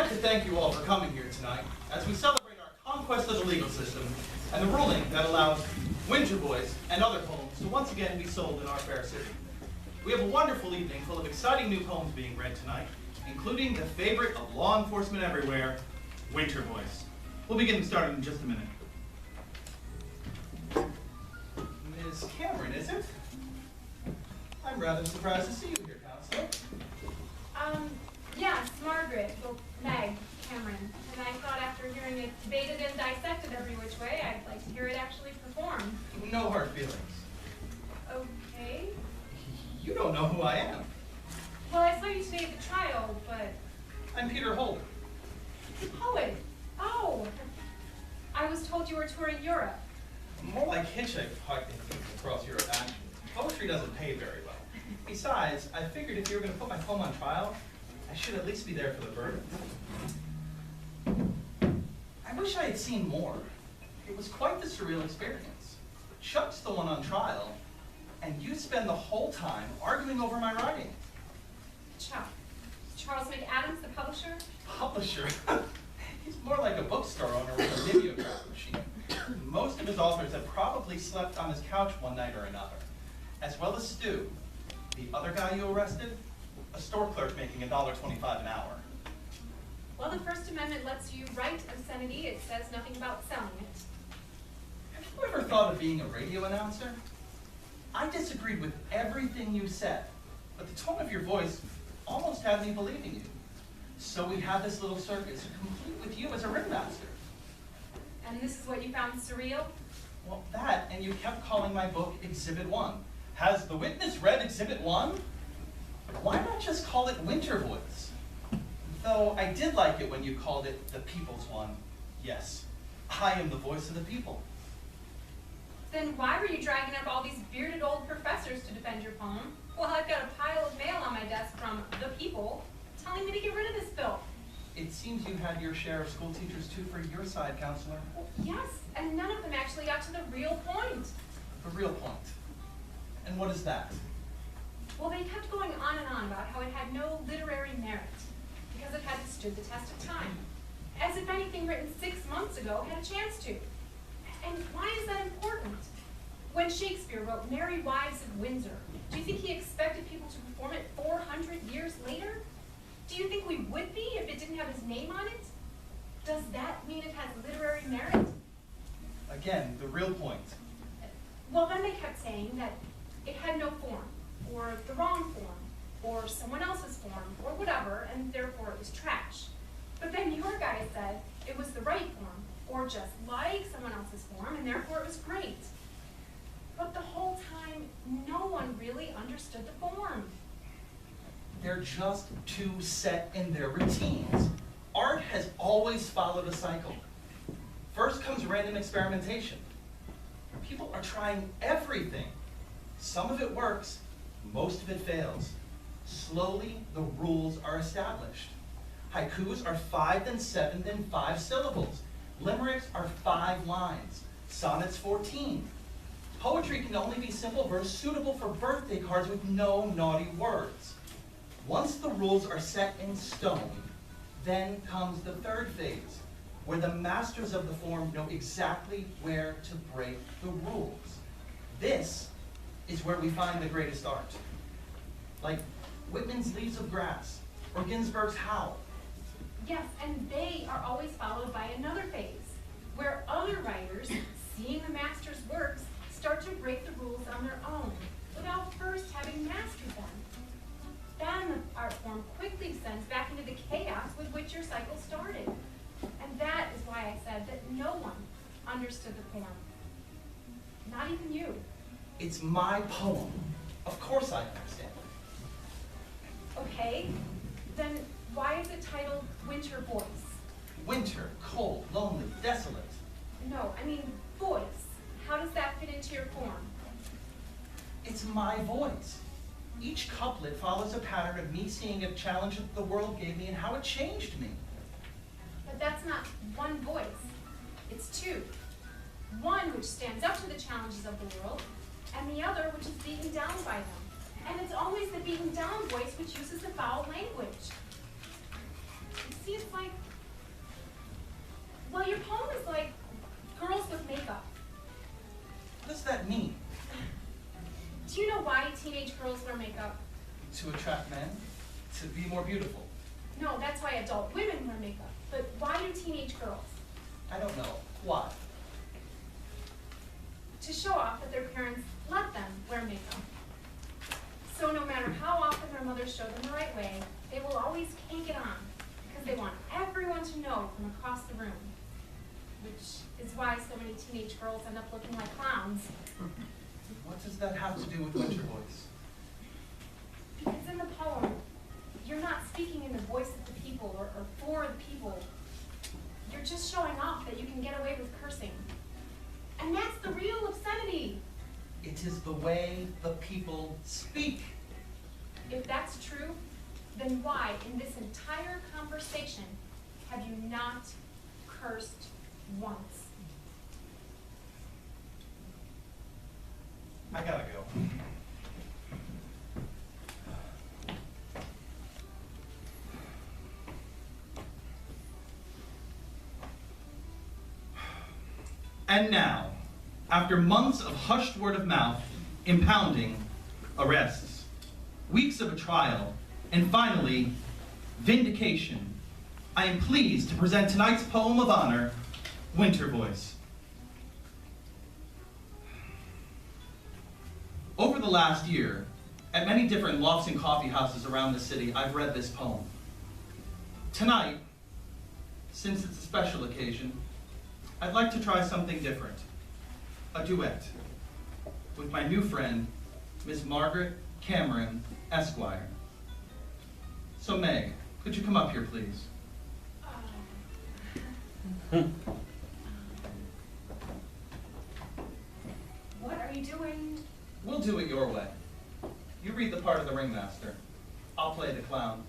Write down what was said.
like to thank you all for coming here tonight as we celebrate our conquest of the legal system and the ruling that allows Winter Boys and other poems to once again be sold in our fair city. We have a wonderful evening full of exciting new poems being read tonight, including the favorite of law enforcement everywhere, Winter Boys. We'll begin starting in just a minute. Ms. Cameron, is it? I'm rather surprised to see you here, Counselor. Yes, Margaret, well, Meg Cameron. And I thought after hearing it debated and dissected every which way, I'd like to hear it actually performed. No hard feelings. Okay. You don't know who I am. Well, I saw you today at the trial, but... I'm Peter Holder. The poet. Oh! I was told you were touring Europe. More like hitchhiking across Europe, actually. Poetry doesn't pay very well. Besides, I figured if you were going to put my poem on trial, I should at least be there for the verdict. I wish I had seen more. It was quite the surreal experience. Chuck's the one on trial, and you spend the whole time arguing over my writing. Chuck. Charles McAdams, the publisher? Publisher? He's more like a bookstore owner with a mimeograph machine. Most of his authors have probably slept on his couch one night or another, as well as Stu, the other guy you arrested, a store clerk making $1.25 an hour. Well, the First Amendment lets you write obscenity. It says nothing about selling it. Have you ever thought of being a radio announcer? I disagreed with everything you said, but the tone of your voice almost had me believing you. So we had this little circus, complete with you as a ringmaster. And this is what you found surreal? Well, that, and you kept calling my book Exhibit 1. Has the witness read Exhibit 1? Why not just call it Winter Boys? Though I did like it when you called it the People's One. Yes, I am the voice of the people. Then why were you dragging up all these bearded old professors to defend your poem? Well, I've got a pile of mail on my desk from the people telling me to get rid of this filth. It seems you had your share of school teachers too for your side, Counselor. Well, yes, and none of them actually got to the real point. The real point. And what is that? Well, they kept going on and on about how it had no literary merit because it hadn't stood the test of time. As if anything written 6 months ago had a chance to. And why is that important? When Shakespeare wrote Merry Wives of Windsor, do you think he expected people to perform it 400 years later? Do you think we would be if it didn't have his name on it? Does that mean it has literary merit? Again, the real point. Well, then they kept saying that it had no form, or the wrong form, or someone else's form, or whatever, and therefore it was trash. But then your guy said it was the right form, or just like someone else's form, and therefore it was great. But the whole time, no one really understood the form. They're just too set in their routines. Art has always followed a cycle. First comes random experimentation. People are trying everything. Some of it works, most of it fails. Slowly, the rules are established. Haikus are 5 then 7 then 5 syllables. Limericks are 5 lines. Sonnets 14. Poetry can only be simple verse suitable for birthday cards with no naughty words. Once the rules are set in stone, then comes the third phase, where the masters of the form know exactly where to break the rules. This is where we find the greatest art. Like Whitman's Leaves of Grass, or Ginsberg's Howl. Yes, and they are always followed by another phase, where other writers, seeing the master's works, start to break the rules on their own, without first having mastered them. Then the art form quickly descends back into the chaos with which your cycle started. And that is why I said that no one understood the form. Not even you. It's my poem. Of course I understand it. Okay, then why is it titled Winter Voice? Winter, cold, lonely, desolate. No, I mean voice. How does that fit into your form? It's my voice. Each couplet follows a pattern of me seeing a challenge that the world gave me and how it changed me. But that's not one voice. It's two. One which stands up to the challenges of the world, and the other which is beaten down by them. And it's always the beaten down voice which uses the foul language. see, it's like, well, your poem is like girls with makeup. What does that mean? Do you know why teenage girls wear makeup? To attract men? To be more beautiful? No, that's why adult women wear makeup. But why do teenage girls? I don't know. Why? To show off that their parents let them wear makeup. So no matter how often their mothers show them the right way, they will always cake it on because they want everyone to know from across the room. Which is why so many teenage girls end up looking like clowns. What does that have to do with Winter Voice? Because in the poem, you're not speaking in the voice of the people or for the people. You're just showing off that you can get away with cursing. And that's the real obscenity. It is the way the people speak. If that's true, then why, in this entire conversation, have you not cursed once? I gotta go. And now, after months of hushed word of mouth, impounding, arrests, weeks of a trial, and finally, vindication, I am pleased to present tonight's poem of honor, Winter Voice. Over the last year, at many different lofts and coffee houses around the city, I've read this poem. Tonight, since it's a special occasion, I'd like to try something different. A duet with my new friend, Miss Margaret Cameron, Esquire. So Meg, could you come up here, please? What are you doing? We'll do it your way. You read the part of the ringmaster. I'll play the clown.